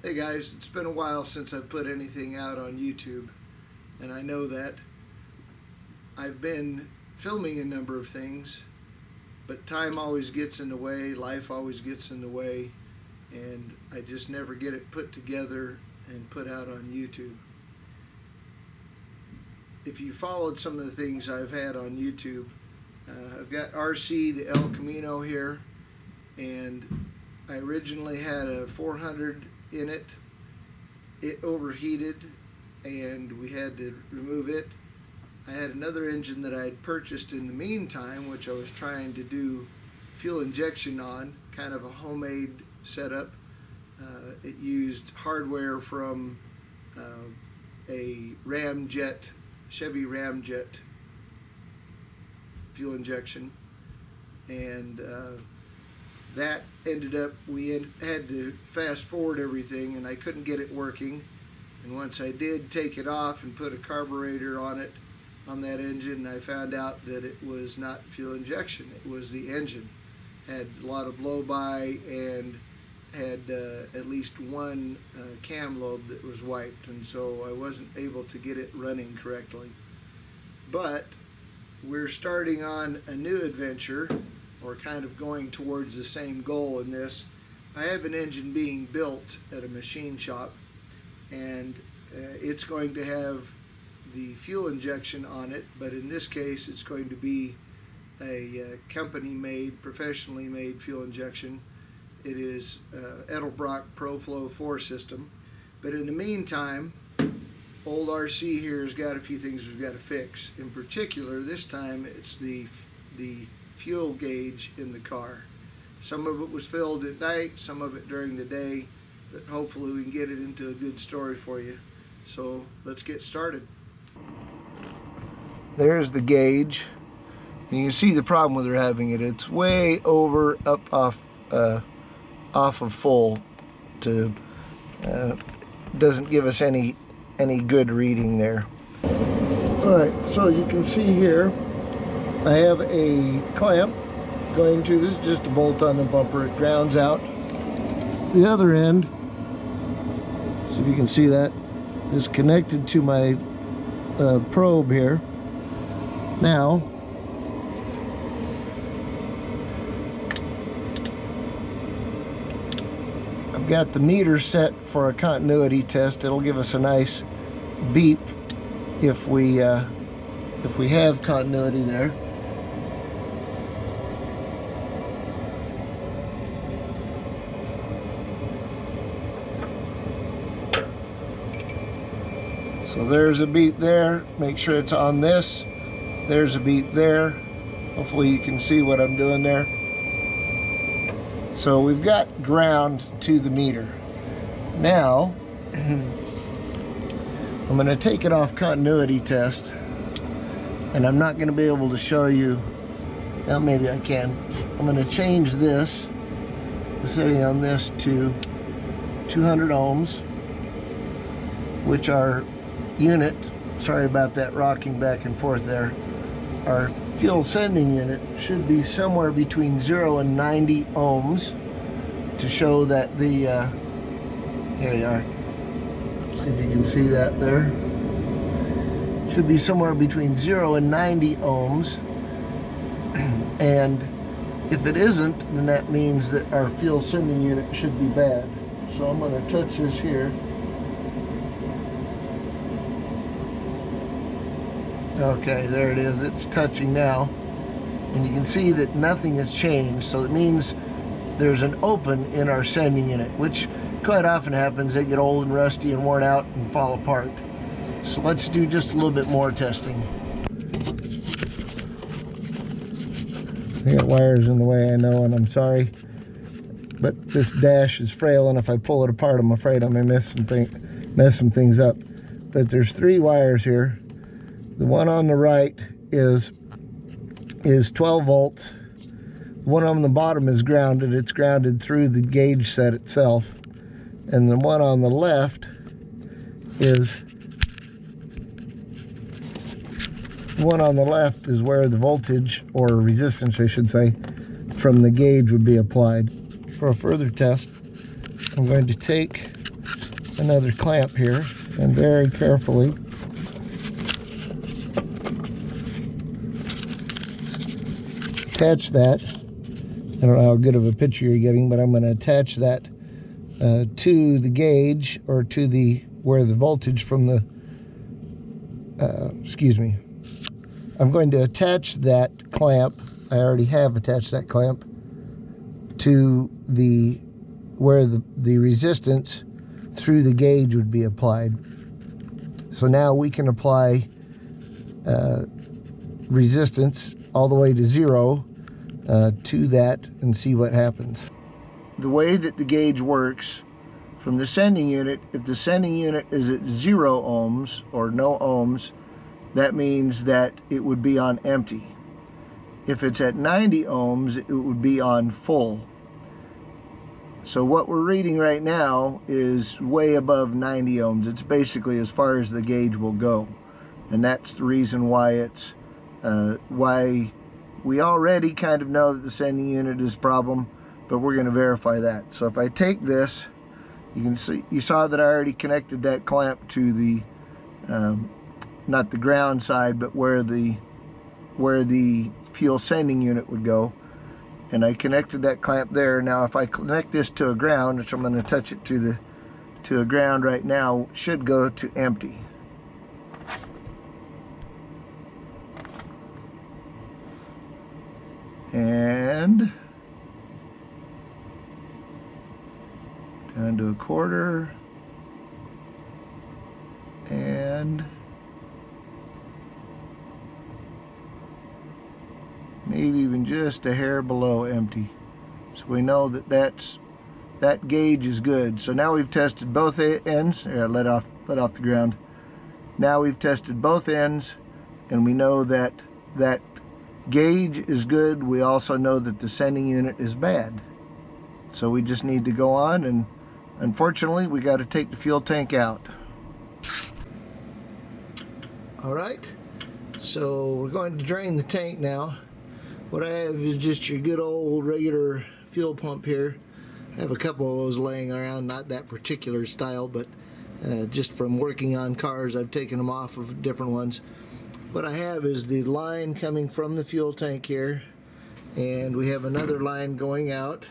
Hey guys, it's been a while since I've put anything out on YouTube, and I know that. I've been filming a number of things, but time always gets in the way, life always gets in the way, and I just never get it put together and put out on YouTube. If you followed some of the things I've had on YouTube, I've got RC, the El Camino here, and I originally had a 400 in it. It overheated and we had to remove it. I had another engine that I had purchased in the meantime, which I was trying to do fuel injection on, kind of a homemade setup. It used hardware from a Ramjet, Chevy Ramjet fuel injection, and that ended up, we had to fast forward everything, and I couldn't get it working. And once I did take it off and put a carburetor on it, on that engine, I found out that it was not fuel injection, it was the engine. Had a lot of blow-by and had at least one cam lobe that was wiped, and so I wasn't able to get it running correctly. But we're starting on a new adventure, or kind of going towards the same goal in this. I have an engine being built at a machine shop, and it's going to have the fuel injection on it, but in this case it's going to be a company-made, professionally made fuel injection. It is Edelbrock ProFlow 4 system. But in the meantime, old RC here has got a few things we've got to fix. In particular, this time it's the fuel gauge in the car. Some of it was filled at night, some of it during the day, but hopefully we can get it into a good story for you. So let's get started. There's the gauge. And you can see the problem with her having it. It's way over, up off of full. Doesn't give us any good reading there. Alright, so you can see here I have a clamp going to, this is just a bolt on the bumper, it grounds out. The other end, so if you can see that, is connected to my probe here. Now, I've got the meter set for a continuity test. It'll give us a nice beep if we have continuity there. So there's a beep there. Make sure it's on this. There's a beep there. Hopefully you can see what I'm doing there. So we've got ground to the meter. Now, I'm going to take it off continuity test, and I'm not going to be able to show you, well, maybe I can. I'm going to change this, the setting on this to 200 ohms, which our unit, sorry about that rocking back and forth there, our fuel sending unit should be somewhere between 0 and 90 ohms to show that the, here you are, see if you can see that there, should be somewhere between 0 and 90 ohms, and if it isn't, then that means that our fuel sending unit should be bad. So I'm going to touch this here. Okay, there it is. It's touching now. And you can see that nothing has changed. So it means there's an open in our sending unit, which quite often happens. They get old and rusty and worn out and fall apart. So let's do just a little bit more testing. I got wires in the way, I know, and I'm sorry. But this dash is frail, and if I pull it apart, I'm afraid I may mess some things up. But there's 3 wires here. The one on the right is 12 volts. The one on the bottom is grounded. It's grounded through the gauge set itself. And the one on the left is where the voltage, or resistance I should say, from the gauge would be applied. For a further test, I'm going to take another clamp here, and very carefully attach that. I don't know how good of a picture you're getting, but I'm going to attach that to the gauge, or to the where the voltage from the I'm going to attach that clamp. I already have attached that clamp to the where the resistance through the gauge would be applied. So now we can apply resistance all the way to 0 to that and see what happens. The way that the gauge works from the sending unit, if the sending unit is at 0 ohms or no ohms, that means that it would be on empty. If it's at 90 ohms, it would be on full. So what we're reading right now is way above 90 ohms. It's basically as far as the gauge will go. And that's the reason why it's why we already kind of know that the sending unit is a problem, but we're going to verify that. So if I take this, you can see, you saw that I already connected that clamp to the not the ground side, but where the fuel sending unit would go, and I connected that clamp there. Now if I connect this to a ground, which I'm going to touch it to a ground right now, should go to empty. And down to a quarter, and maybe even just a hair below empty. So we know that that gauge is good. So now we've tested both ends. Here, let off the ground. Now we've tested both ends, and we know that that gauge is good. We also know that the sending unit is bad. So we just need to go on, and unfortunately we got to take the fuel tank out. All right, so we're going to drain the tank now. What I have is just your good old regular fuel pump here. I have a couple of those laying around, not that particular style, but just from working on cars, I've taken them off of different ones. What I have is the line coming from the fuel tank here, and we have another line going out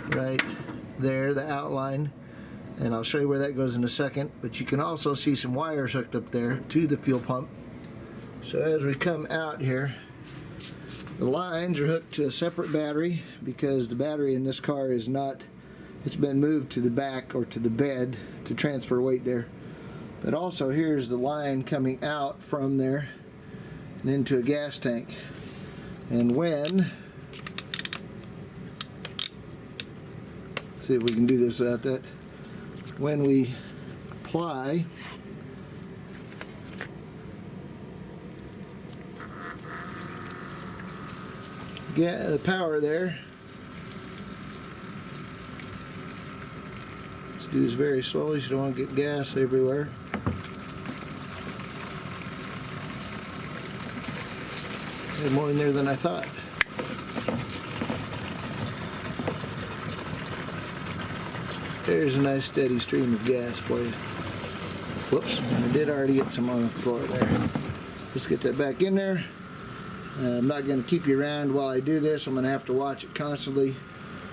right there, the outline, and I'll show you where that goes in a second. But you can also see some wires hooked up there to the fuel pump. So as we come out here, the lines are hooked to a separate battery, because the battery in this car is not, it's been moved to the back or to the bed to transfer weight there. But also here's the line coming out from there and into a gas tank. And when, let's see if we can do this without that. When we apply the power there, let's do this very slowly so you don't want to get gas everywhere. There's more in there than I thought. There's a nice steady stream of gas for you. Whoops, I did already get some on the floor there. Let's get that back in there. I'm not going to keep you around while I do this. I'm going to have to watch it constantly.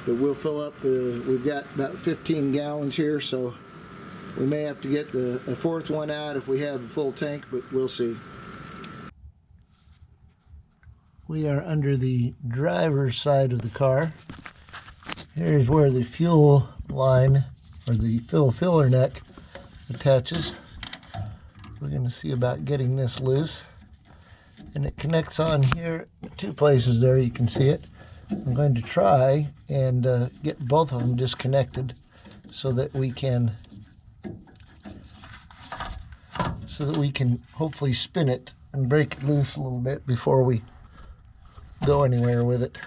But we'll fill up, we've got about 15 gallons here, so we may have to get a fourth one out if we have a full tank, but we'll see. We are under the driver's side of the car. Here's where the fuel line, or the fuel filler neck, attaches. We're going to see about getting this loose. And it connects on here, 2 places there, you can see it. I'm going to try and get both of them disconnected so that we can hopefully spin it and break it loose a little bit before we go anywhere with it.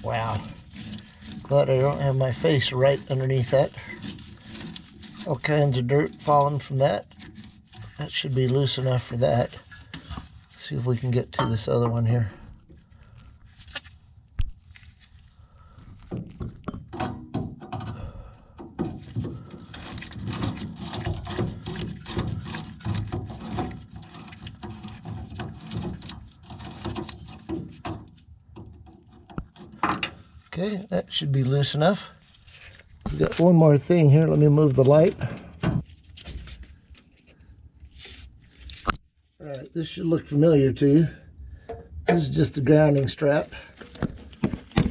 Wow, glad I don't have my face right underneath that. All kinds of dirt falling from that. That should be loose enough for that. See if we can get to this other one here. Okay, that should be loose enough. We've got one more thing here. Let me move the light. All right, this should look familiar to you. This is just the grounding strap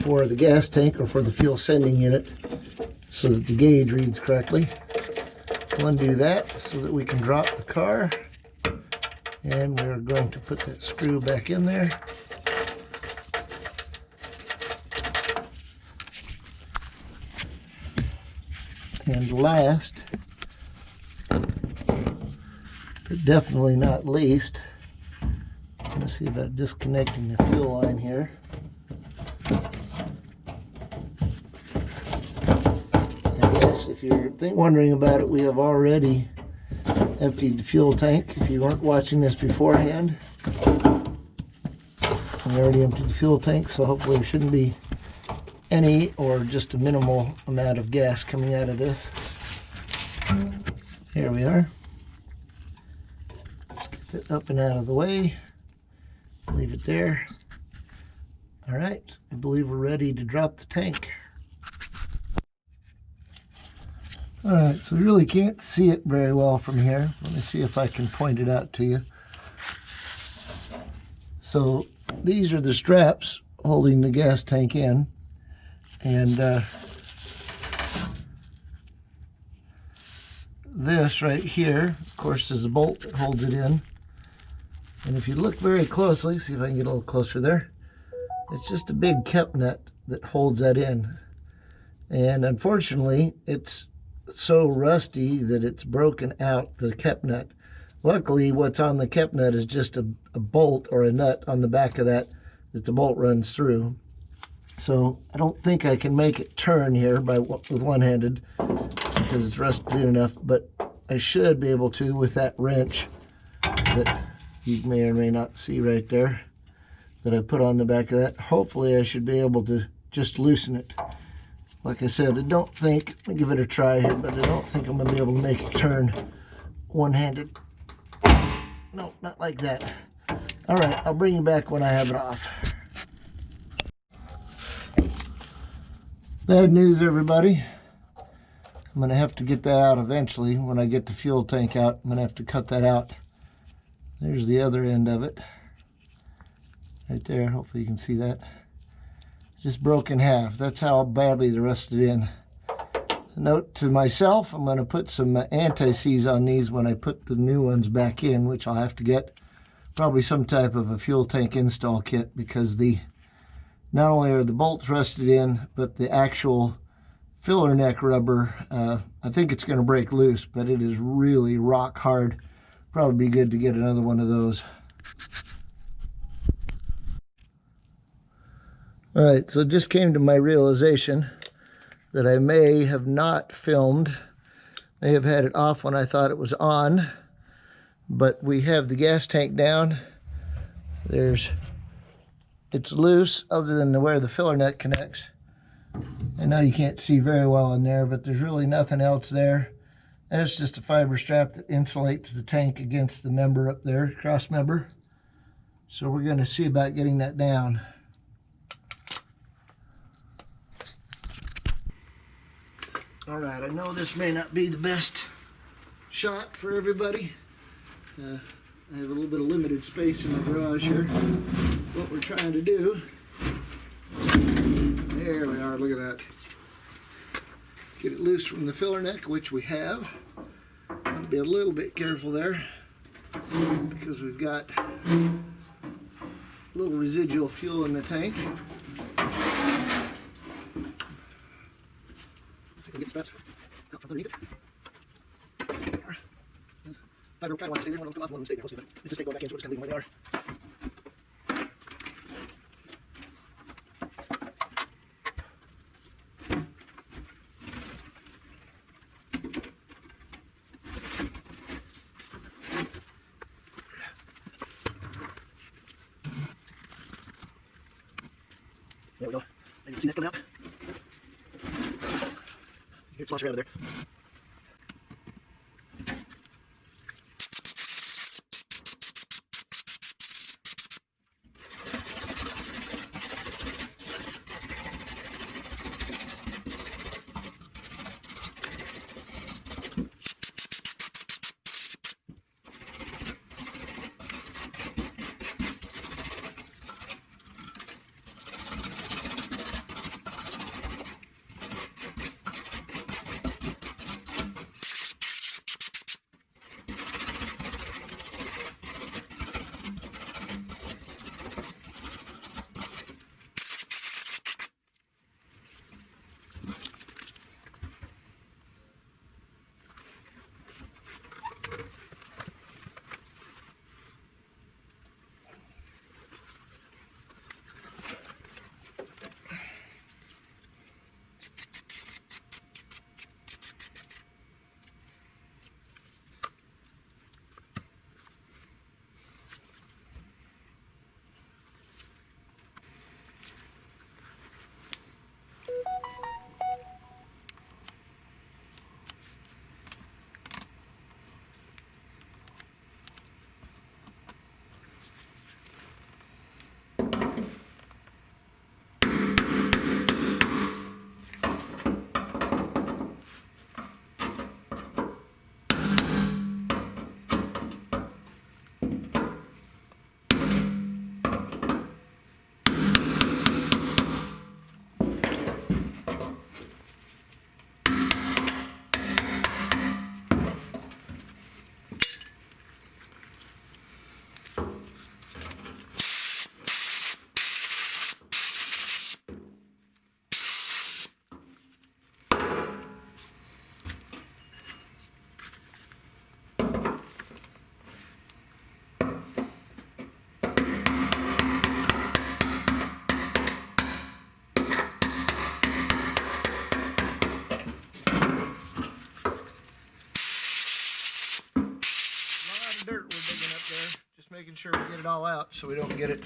for the gas tank or for the fuel sending unit so that the gauge reads correctly. We'll undo that so that we can drop the car. And we're going to put that screw back in there. And last, but definitely not least, I'm going to see about disconnecting the fuel line here. And yes, if you're wondering about it, we have already emptied the fuel tank. If you weren't watching this beforehand, we already emptied the fuel tank, so hopefully there shouldn't be any or just a minimal amount of gas coming out of this. Here we are. Let's get that up and out of the way. Leave it there. All right, I believe we're ready to drop the tank. All right, so we really can't see it very well from here. Let me see if I can point it out to you. So these are the straps holding the gas tank in. And this right here, of course, is a bolt that holds it in. And if you look very closely, see if I can get a little closer there, it's just a big cap nut that holds that in. And unfortunately, it's so rusty that it's broken out, the cap nut. Luckily, what's on the cap nut is just a bolt or a nut on the back of that the bolt runs through. So I don't think I can make it turn here with one-handed because it's rusted in enough, but I should be able to with that wrench that you may or may not see right there that I put on the back of that. Hopefully I should be able to just loosen it. Like I said, let me give it a try here, but I don't think I'm going to be able to make it turn one-handed. No, not like that. All right, I'll bring you back when I have it off. Bad news, everybody. I'm going to have to get that out eventually. When I get the fuel tank out, I'm going to have to cut that out. There's the other end of it. Right there. Hopefully you can see that. Just broke in half. That's how badly they're rusted in. Note to myself, I'm going to put some anti-seize on these when I put the new ones back in, which I'll have to get probably some type of a fuel tank install kit, because not only are the bolts rusted in, but the actual filler neck rubber, I think it's going to break loose, but it is really rock hard. Probably be good to get another one of those. All right, so it just came to my realization that I may have not filmed, may have had it off when I thought it was on, but we have the gas tank down. It's loose other than where the filler nut connects. I know you can't see very well in there, but there's really nothing else there. And it's just a fiber strap that insulates the tank against the member up there, cross member. So we're going to see about getting that down. All right, I know this may not be the best shot for everybody. I have a little bit of limited space in the garage here. What we're trying to do, there we are, look at that. Get it loose from the filler neck, which we have. I'll be a little bit careful there because we've got a little residual fuel in the tank. Get the out from underneath it. There. I don't kind of want to stay there. One of them come off, one of them stay there. We'll see, but it's just going back in, so we're just going to leave them where they are. There we go. I can see that coming out. Here, slosh around there. Dirt we're digging up there, just making sure we get it all out so we don't get it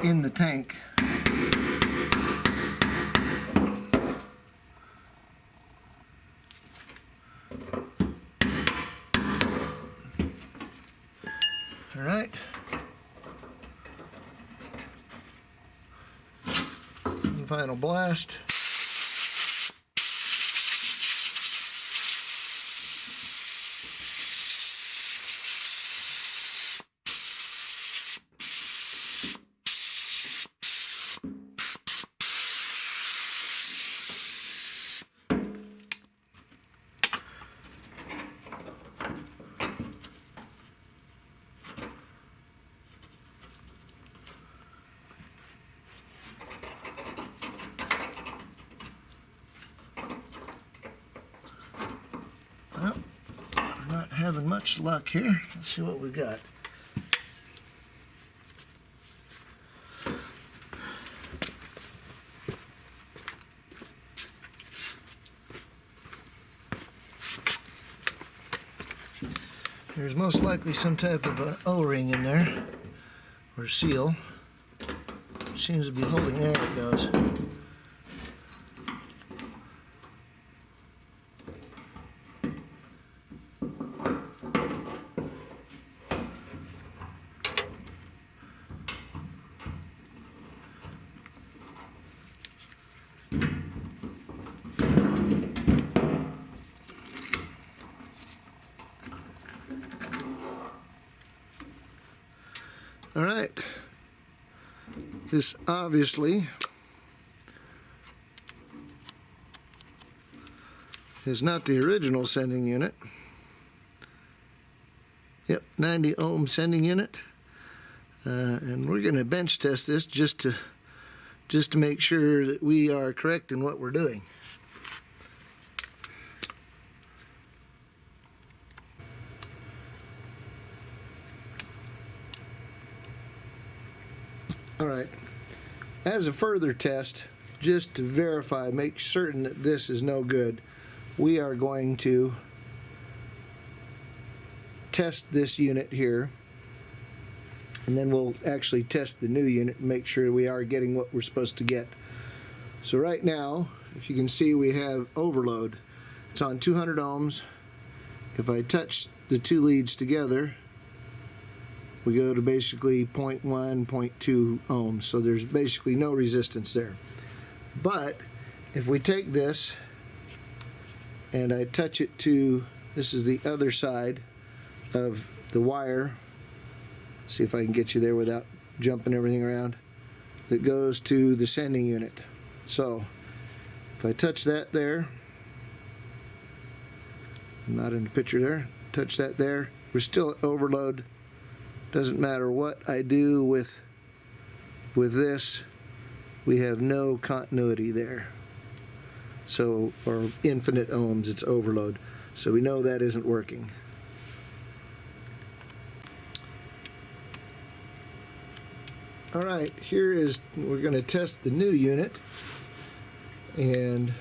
in the tank. All right. And final blast. Well, I'm not having much luck here. Let's see what we got. There's most likely some type of an O-ring in there, or seal. It seems to be holding, there it goes. All right, this obviously is not the original sending unit. Yep, 90 ohm sending unit, and we're going to bench test this just to make sure that we are correct in what we're doing. All right, as a further test, just to verify, make certain that this is no good, we are going to test this unit here, and then we'll actually test the new unit and make sure we are getting what we're supposed to get. So right now, if you can see, we have overload. It's on 200 ohms. If I touch the two leads together, we go to basically 0.1, 0.2 ohms. So there's basically no resistance there. But if we take this and I touch it to, this is the other side of the wire. See if I can get you there without jumping everything around. That goes to the sending unit. So if I touch that there, I'm not in the picture there, touch that there, we're still at overload. Doesn't matter what I do with this, we have no continuity there. So, or infinite ohms, it's overload. So we know that isn't working. Alright, here is, we're going to test the new unit. And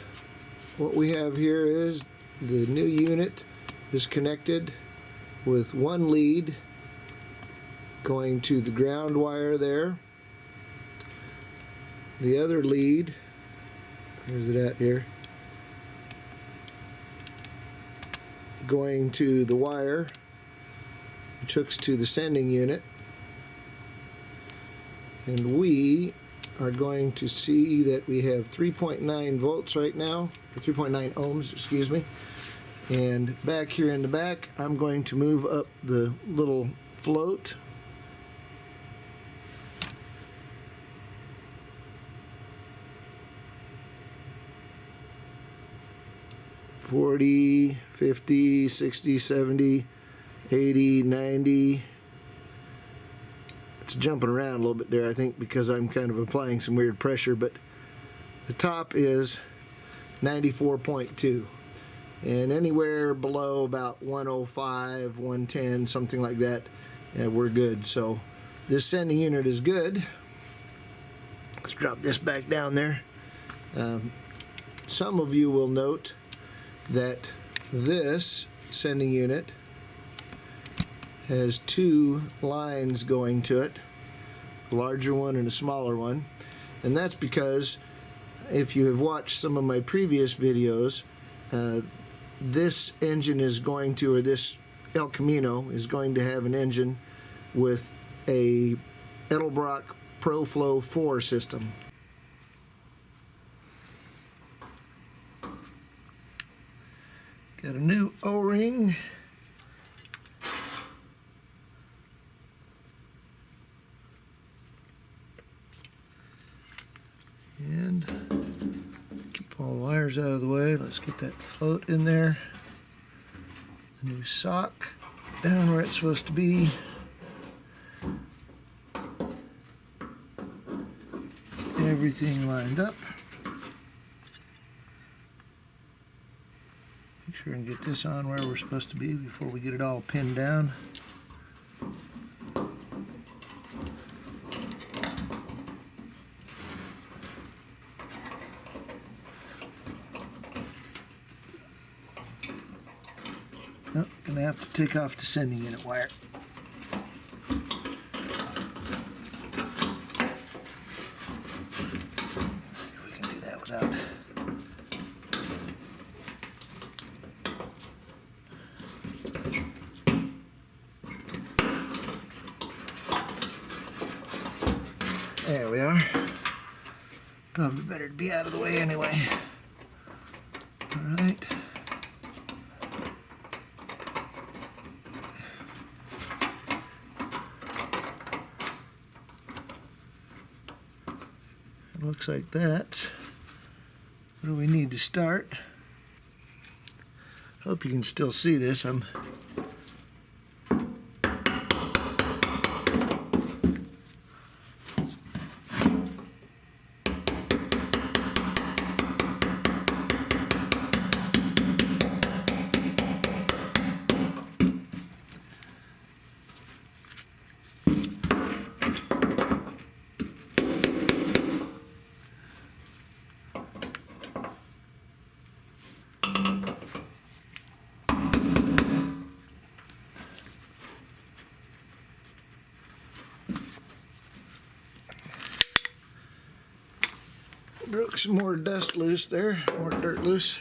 what we have here is the new unit is connected with one lead going to the ground wire there. The other lead, where's it at here? Going to the wire, which hooks to the sending unit. And we are going to see that we have 3.9 volts right now, or 3.9 ohms, excuse me. And back here in the back, I'm going to move up the little float. $40, $50, $60, $70, $80, $90. It's jumping around a little bit there, I think, because I'm kind of applying some weird pressure, but the top is 94.2. And anywhere below about 105, 110, something like that, we're good. So this sending unit is good. Let's drop this back down there. Some of you will note that this sending unit has two lines going to it, a larger one and a smaller one. And that's because if you have watched some of my previous videos, this engine is going to, or this El Camino is going to have an engine with a Edelbrock ProFlow 4 system. Got a new O-ring. And keep all the wires out of the way. Let's get that float in there. The new sock down where it's supposed to be. Everything lined up. Make sure and get this on where we're supposed to be before we get it all pinned down. Oh, gonna have to take off the sending unit wire. Let's see if we can do that without. There we are. Probably better to be out of the way anyway. All right. It looks like that. What do we need to start? Hope you can still see this. Broke some more dust loose there, more dirt loose.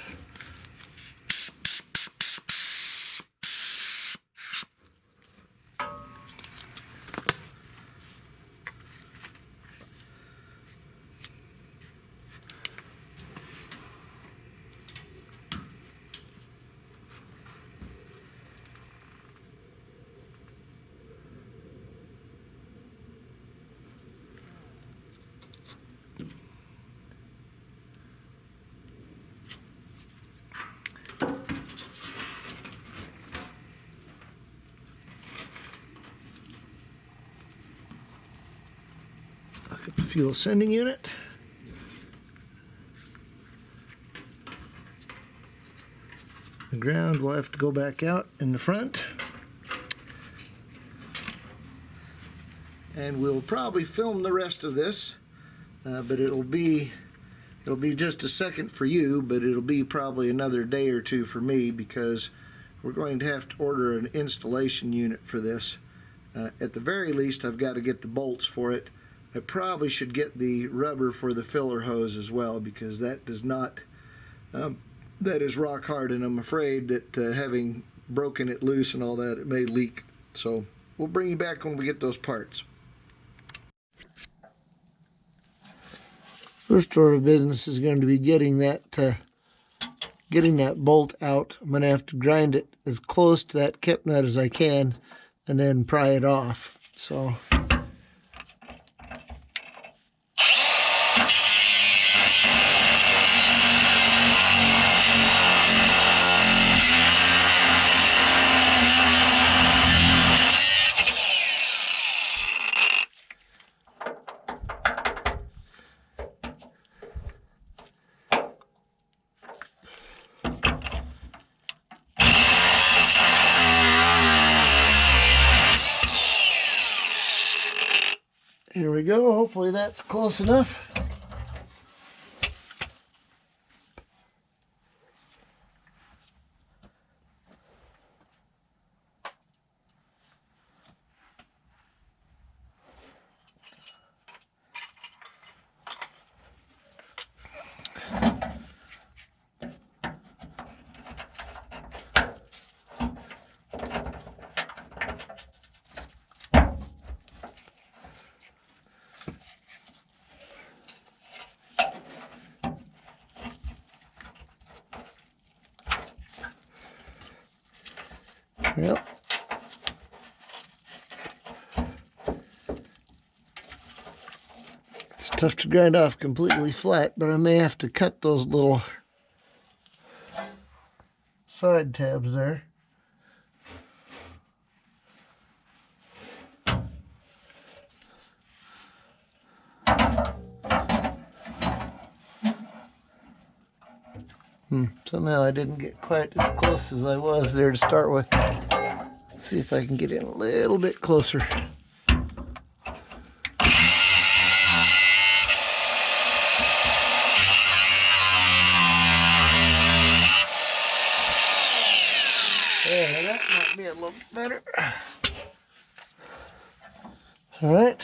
Lock up the fuel sending unit. The ground will have to go back out in the front. And we'll probably film the rest of this, but it'll be just a second for you, but it'll be probably another day or two for me, because we're going to have to order an installation unit for this. At the very least, I've got to get the bolts for it. I probably should get the rubber for the filler hose as well, because that does not, that is rock hard, and I'm afraid that having broken it loose and all that, it may leak. So we'll bring you back when we get those parts. First order of business is going to be getting that bolt out. I'm going to have to grind it as close to that kip nut as I can, and then pry it off. So here we go. Hopefully that's close enough. Yep. It's tough to grind off completely flat, but I may have to cut those little side tabs there. Somehow I didn't get quite as close as I was there to start with. Let's see if I can get in a little bit closer. Yeah, that might be a little better. All right.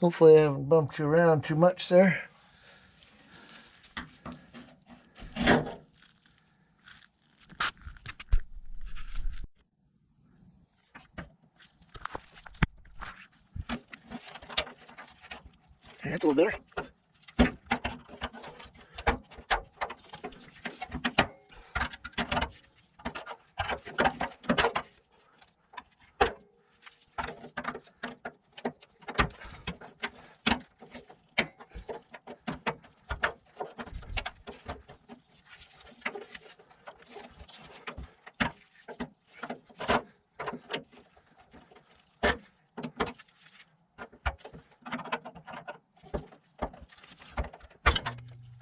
Hopefully I haven't bumped you around too much there. That's a little better.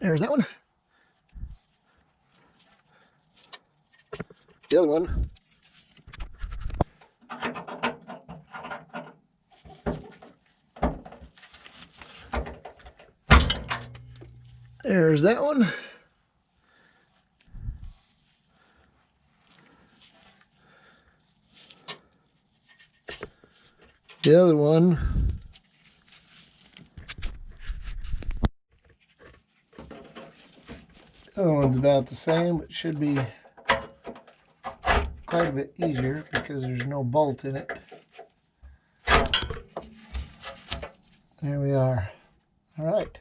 There's that one. The other one. There's that one. The other one. other one's about the same. It should be quite a bit easier because there's no bolt in it. There we are. All right.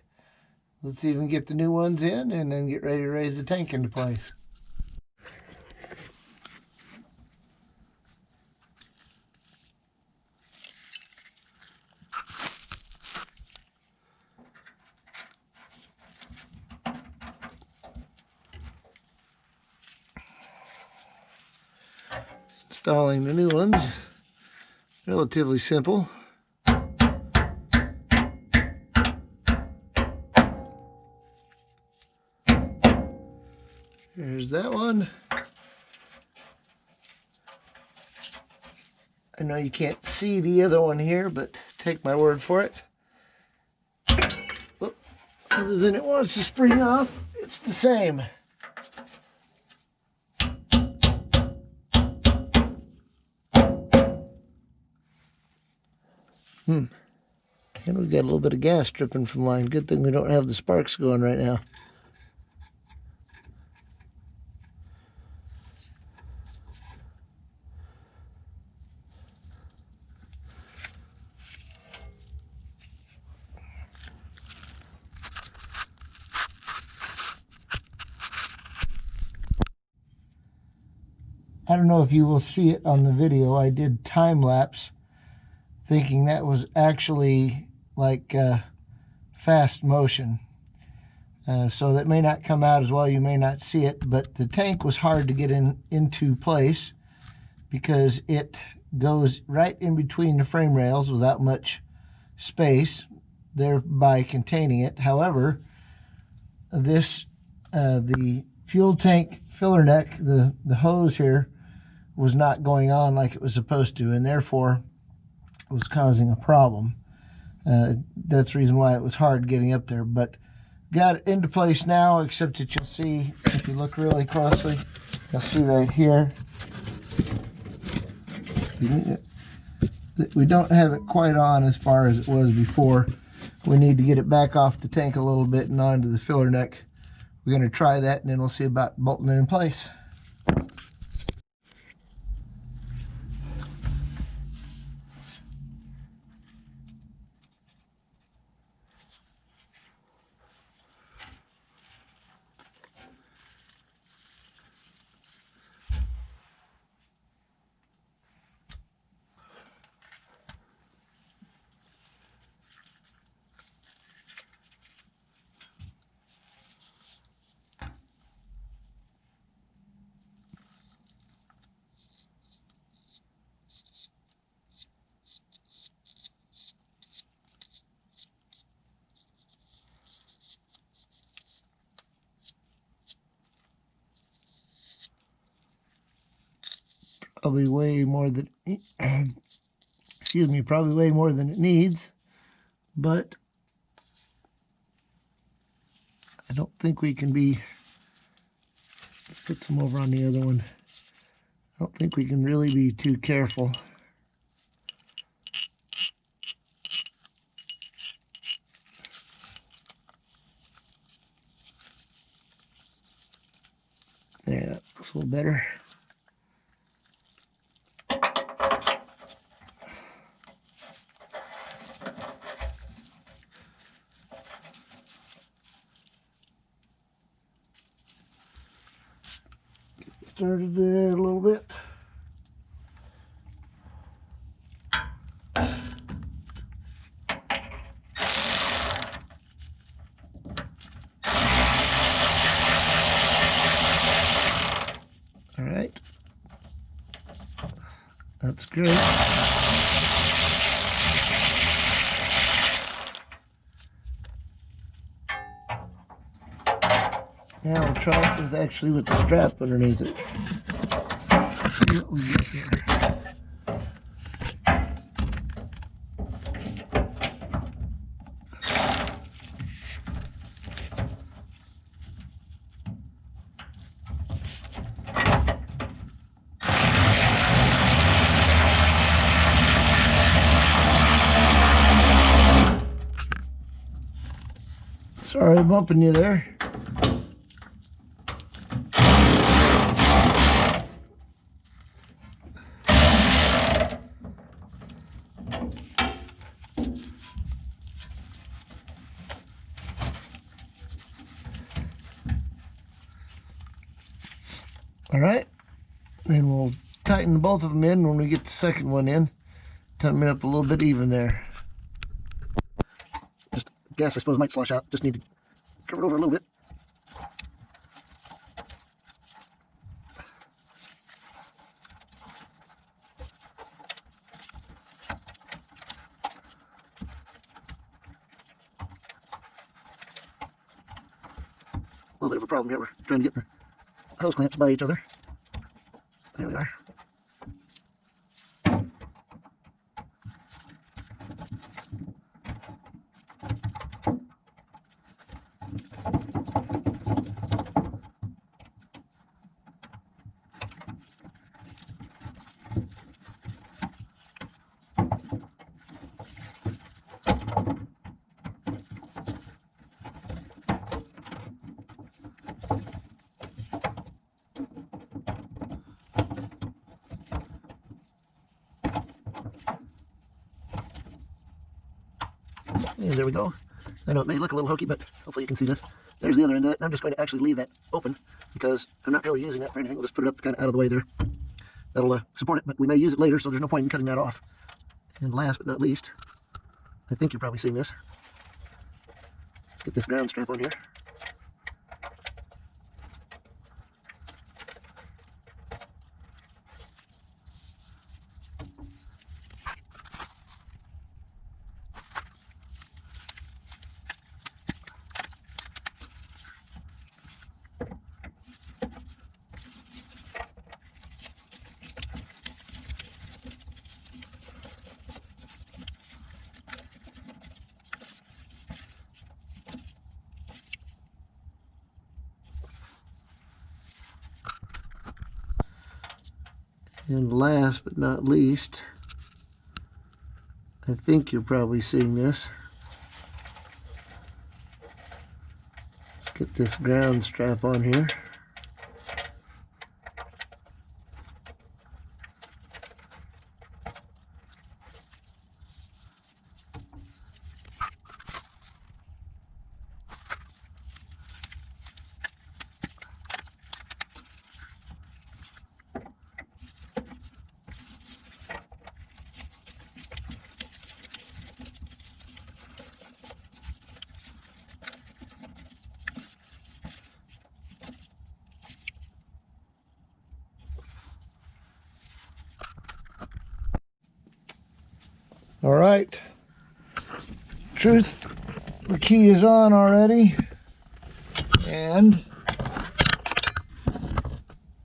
Let's see if we can get the new ones in and then get ready to raise the tank into place. Installing the new ones, relatively simple. There's that one. I know you can't see the other one here, but take my word for it. Whoop. Other than it wants to spring off, it's the same. And we've got a little bit of gas dripping from line. Good thing we don't have the sparks going right now. I don't know if you will see it on the video. I did time lapse thinking that was actually like fast motion. So that may not come out as well. You may not see it, but the tank was hard to get into place because it goes right in between the frame rails without much space, thereby containing it. However, this the fuel tank filler neck, the hose here, was not going on like it was supposed to, and therefore was causing a problem. That's the reason why it was hard getting up there, but got it into place now, except that you'll see, if you look really closely, you'll see right here that we don't have it quite on as far as it was before. We need to get it back off the tank a little bit and onto the filler neck. We're going to try that, and then we'll see about bolting it in place. Probably way more than, excuse me, probably way more than it needs, but I don't think we can be, let's put some over on the other one. I don't think we can really be too careful. There, that looks a little better. Started there a little bit. All right. That's great. Now we'll try it with the strap underneath it. See what we get here. Sorry, bumping you there. All right, then we'll tighten both of them in when we get the second one in. Tighten it up a little bit even there. Just gas, I suppose, might slosh out. Just need to cover it over a little bit. A little bit of a problem here. We're trying to get the hose clamps by each other. There we are. And there we go. I know it may look a little hokey, but hopefully you can see this. There's the other end of it. And I'm just going to actually leave that open because I'm not really using that for anything. We'll just put it up kind of out of the way there. That'll support it, but we may use it later, so there's no point in cutting that off. And last but not least, I think you're probably seeing this. Let's get this ground strap on here. And last but not least, I think you're probably seeing this. Let's get this ground strap on here. All right, truth, the key is on already, and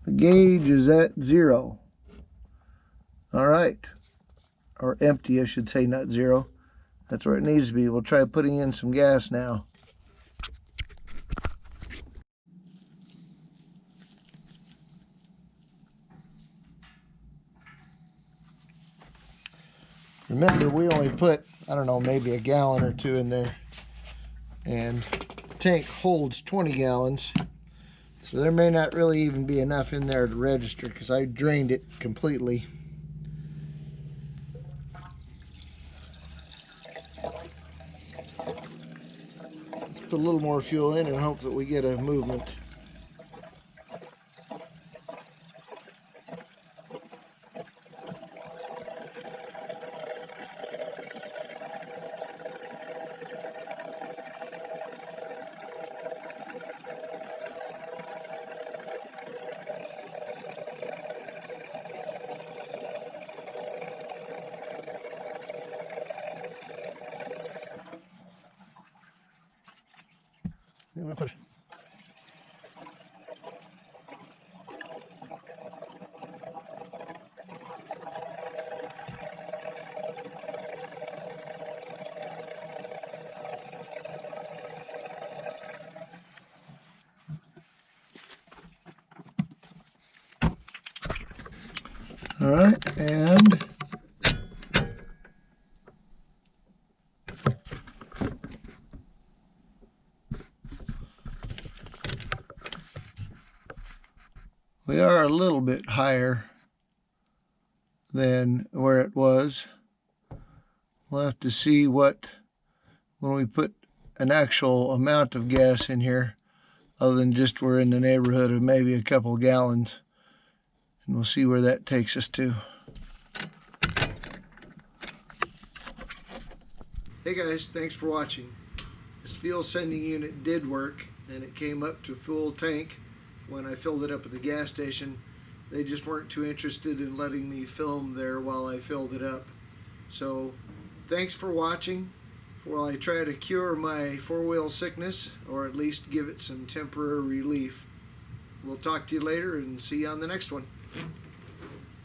the gauge is at 0. All right, or empty, I should say, not 0. That's where it needs to be. We'll try putting in some gas now. Remember, we only put, I don't know, maybe a gallon or 2 in there. And the tank holds 20 gallons. So there may not really even be enough in there to register because I drained it completely. Let's put a little more fuel in and hope that we get a movement. I'm gonna put it. All right, and we are a little bit higher than where it was. We'll have to see what, when we put an actual amount of gas in here, other than just we're in the neighborhood of maybe a couple gallons, And we'll see where that takes us to. Hey guys, thanks for watching. This fuel sending unit did work, and it came up to full tank when I filled it up at the gas station. They just weren't too interested in letting me film there while I filled it up. So thanks for watching while I try to cure my four-wheel sickness, or at least give it some temporary relief. We'll talk to you later and see you on the next one.